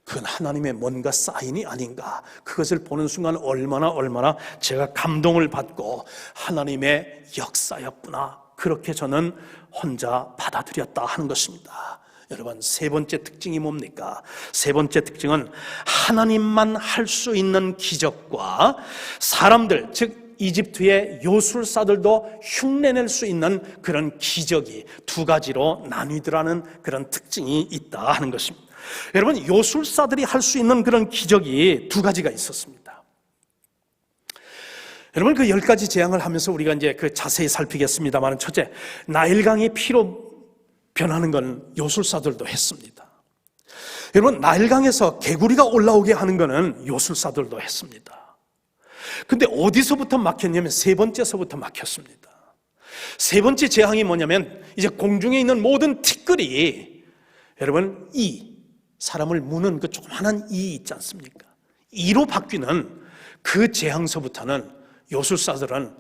그건 하나님의 뭔가 사인이 아닌가, 그것을 보는 순간 얼마나 제가 감동을 받고 하나님의 역사였구나, 그렇게 저는 혼자 받아들였다 하는 것입니다. 여러분, 세 번째 특징이 뭡니까? 세 번째 특징은 하나님만 할 수 있는 기적과 사람들, 즉 이집트의 요술사들도 흉내낼 수 있는 그런 기적이 두 가지로 나뉘더라는 그런 특징이 있다 하는 것입니다. 여러분, 요술사들이 할 수 있는 그런 기적이 두 가지가 있었습니다. 여러분, 그 10가지 재앙을 하면서 우리가 이제 그 자세히 살피겠습니다만, 첫째, 나일강이 피로 변하는 건 요술사들도 했습니다. 여러분, 나일강에서 개구리가 올라오게 하는 거는 요술사들도 했습니다. 근데 어디서부터 막혔냐면 세 번째서부터 막혔습니다. 세 번째 재앙이 뭐냐면 이제 공중에 있는 모든 티끌이, 여러분, 사람을 무는 그 조그마한 있지 않습니까? 이로 바뀌는 그 재앙서부터는 요술사들은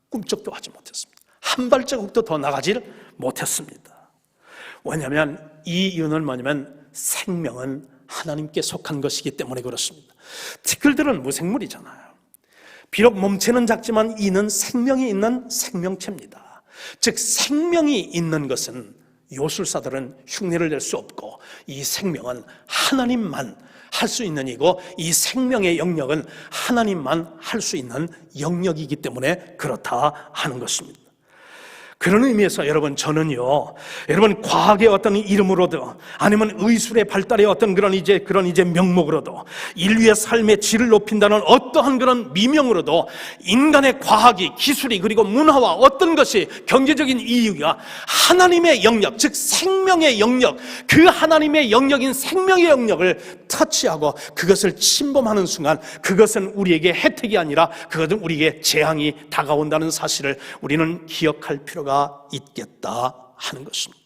꿈쩍도 하지 못했습니다. 한 발자국도 더 나가질 못했습니다. 왜냐하면 이 이유는 뭐냐면 생명은 하나님께 속한 것이기 때문에 그렇습니다. 티끌들은 무생물이잖아요. 비록 몸체는 작지만 이는 생명이 있는 생명체입니다. 즉 생명이 있는 것은 요술사들은 흉내를 낼 수 없고, 이 생명은 하나님만 할 수 있는 이고, 이 생명의 영역은 하나님만 할 수 있는 영역이기 때문에 그렇다 하는 것입니다. 그런 의미에서 여러분, 저는요, 여러분, 과학의 어떤 이름으로도 아니면 의술의 발달의 어떤 그런 이제 명목으로도 인류의 삶의 질을 높인다는 어떠한 그런 미명으로도 인간의 과학이, 기술이, 그리고 문화와 어떤 것이 경제적인 이유가 하나님의 영역, 즉 생명의 영역, 그 하나님의 영역인 생명의 영역을 터치하고 그것을 침범하는 순간 그것은 우리에게 혜택이 아니라 그것은 우리에게 재앙이 다가온다는 사실을 우리는 기억할 필요가 있겠다 하는 것입니다.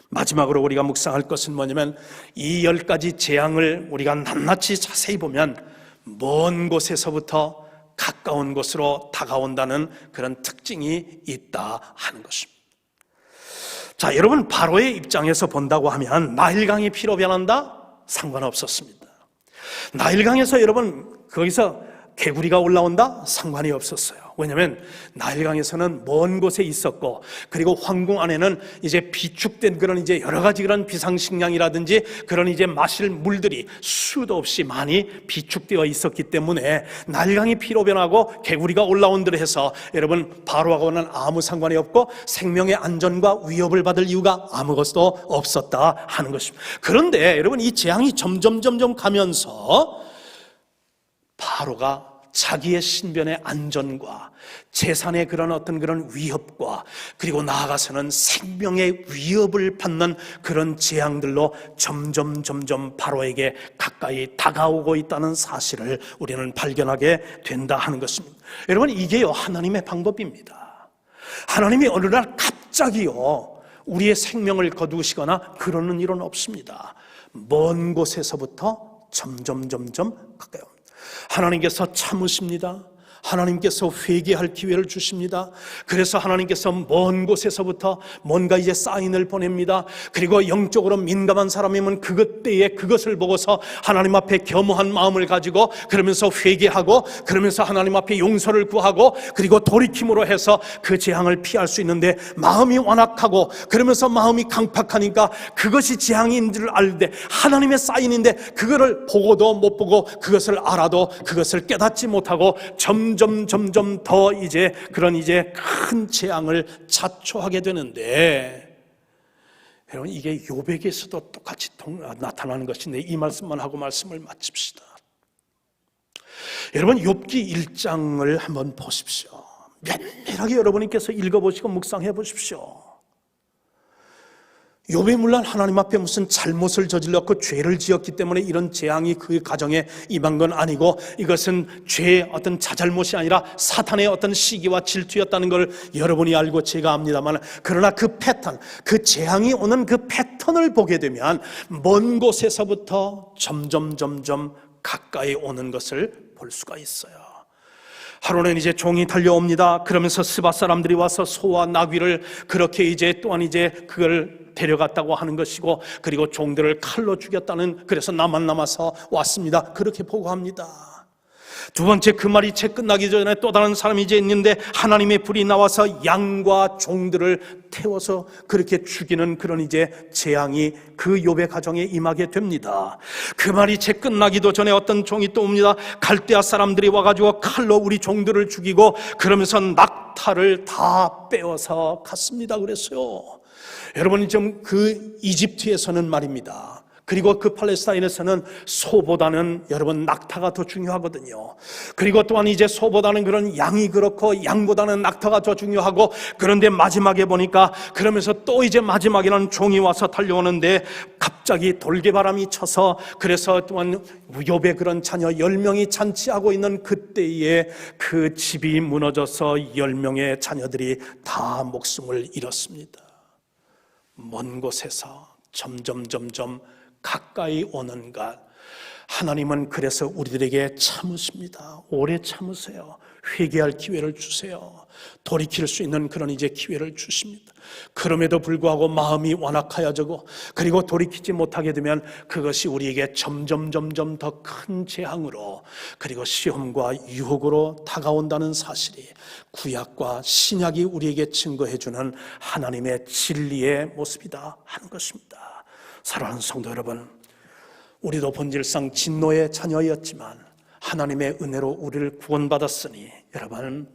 마지막으로 우리가 묵상할 것은 뭐냐면 이 10가지 재앙을 우리가 낱낱이 자세히 보면 먼 곳에서부터 가까운 곳으로 다가온다는 그런 특징이 있다 하는 것입니다. 자, 여러분, 바로의 입장에서 본다고 하면 나일강이 피로 변한다? 상관없었습니다. 나일강에서 여러분, 거기서 개구리가 올라온다? 상관이 없었어요. 왜냐하면 나일강에서는 먼 곳에 있었고, 그리고 황궁 안에는 이제 비축된 그런 이제 여러 가지 그런 비상식량이라든지 그런 이제 마실 물들이 수도 없이 많이 비축되어 있었기 때문에 나일강이 피로 변하고 개구리가 올라온들 해서 여러분, 바로하고는 아무 상관이 없고 생명의 안전과 위협을 받을 이유가 아무것도 없었다 하는 것입니다. 그런데 여러분, 이 재앙이 점점 가면서 바로가 자기의 신변의 안전과 재산의 그런 어떤 그런 위협과 그리고 나아가서는 생명의 위협을 받는 그런 재앙들로 점점 바로에게 가까이 다가오고 있다는 사실을 우리는 발견하게 된다 하는 것입니다. 여러분, 이게요, 하나님의 방법입니다. 하나님이 어느 날 갑자기요 우리의 생명을 거두시거나 그러는 일은 없습니다. 먼 곳에서부터 점점 가까이 옵니다. 하나님께서 참으십니다. 하나님께서 회개할 기회를 주십니다. 그래서 하나님께서 먼 곳에서부터 뭔가 이제 사인을 보냅니다. 그리고 영적으로 민감한 사람이면 그것 때에 그것을 보고서 하나님 앞에 겸허한 마음을 가지고 그러면서 회개하고 그러면서 하나님 앞에 용서를 구하고 그리고 돌이킴으로 해서 그 재앙을 피할 수 있는데, 마음이 완악하고 그러면서 마음이 강팍하니까 그것이 재앙인 줄 알되 하나님의 사인인데 그거를 보고도 못 보고 그것을 알아도 그것을 깨닫지 못하고 점점 더 이제 그런 이제 큰 재앙을 자초하게 되는데, 여러분, 이게 욥에게서도 똑같이 나타나는 것인데 이 말씀만 하고 말씀을 마칩시다. 여러분, 욥기 1장을 한번 보십시오. 면밀하게 여러분께서 읽어보시고 묵상해 보십시오. 욥이 물론 하나님 앞에 무슨 잘못을 저질렀고 죄를 지었기 때문에 이런 재앙이 그 가정에 임한 건 아니고, 이것은 죄의 어떤 자잘못이 아니라 사탄의 어떤 시기와 질투였다는 걸 여러분이 알고 제가 압니다만, 그러나 그 패턴, 그 재앙이 오는 그 패턴을 보게 되면 먼 곳에서부터 점점 가까이 오는 것을 볼 수가 있어요. 하루는 이제 종이 달려옵니다. 그러면서 스바 사람들이 와서 소와 나귀를 그렇게 이제 또한 이제 그걸 데려갔다고 하는 것이고, 그리고 종들을 칼로 죽였다는, 그래서 나만 남아서 왔습니다, 그렇게 보고합니다. 두 번째, 그 말이 채 끝나기 전에 또 다른 사람이 이제 있는데 하나님의 불이 나와서 양과 종들을 태워서 그렇게 죽이는 그런 이제 재앙이 그 욥의 가정에 임하게 됩니다. 그 말이 채 끝나기도 전에 어떤 종이 또 옵니다. 갈대아 사람들이 와가지고 칼로 우리 종들을 죽이고 그러면서 낙타를 다 빼어서 갔습니다. 그랬어요. 여러분, 좀 그 이집트에서는 말입니다, 그리고 그 팔레스타인에서는 소보다는 여러분 낙타가 더 중요하거든요. 그리고 또한 이제 소보다는 그런 양이 그렇고 양보다는 낙타가 더 중요하고, 그런데 마지막에 보니까 그러면서 또 이제 마지막에는 종이 와서 달려오는데 갑자기 돌개바람이 쳐서, 그래서 또한 욥의 그런 자녀 10명이 잔치하고 있는 그때에 그 집이 무너져서 10명의 자녀들이 다 목숨을 잃었습니다. 먼 곳에서 점점 가까이 오는 것, 하나님은 그래서 우리들에게 참으십니다. 오래 참으세요. 회개할 기회를 주세요. 돌이킬 수 있는 그런 이제 기회를 주십니다. 그럼에도 불구하고 마음이 완악하여지고 그리고 돌이키지 못하게 되면 그것이 우리에게 점점 더 큰 재앙으로, 그리고 시험과 유혹으로 다가온다는 사실이 구약과 신약이 우리에게 증거해주는 하나님의 진리의 모습이다 하는 것입니다. 사랑하는 성도 여러분, 우리도 본질상 진노의 자녀였지만 하나님의 은혜로 우리를 구원받았으니, 여러분,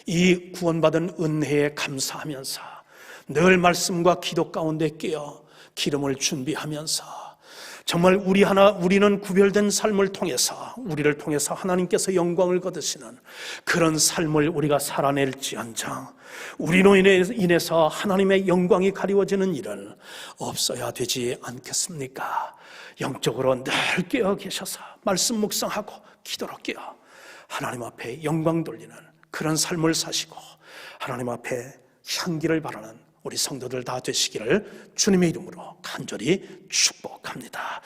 이 구원받은 은혜에 감사하면서 늘 말씀과 기도 가운데 깨어 기름을 준비하면서 정말 우리는 구별된 삶을 통해서, 우리를 통해서 하나님께서 영광을 거두시는 그런 삶을 우리가 살아낼지언정 우리로 인해서 하나님의 영광이 가리워지는 일은 없어야 되지 않겠습니까? 영적으로 늘 깨어 계셔서 말씀 묵상하고 기도로 깨어 하나님 앞에 영광 돌리는 그런 삶을 사시고 하나님 앞에 향기를 바라는 우리 성도들 다 되시기를 주님의 이름으로 간절히 축복합니다.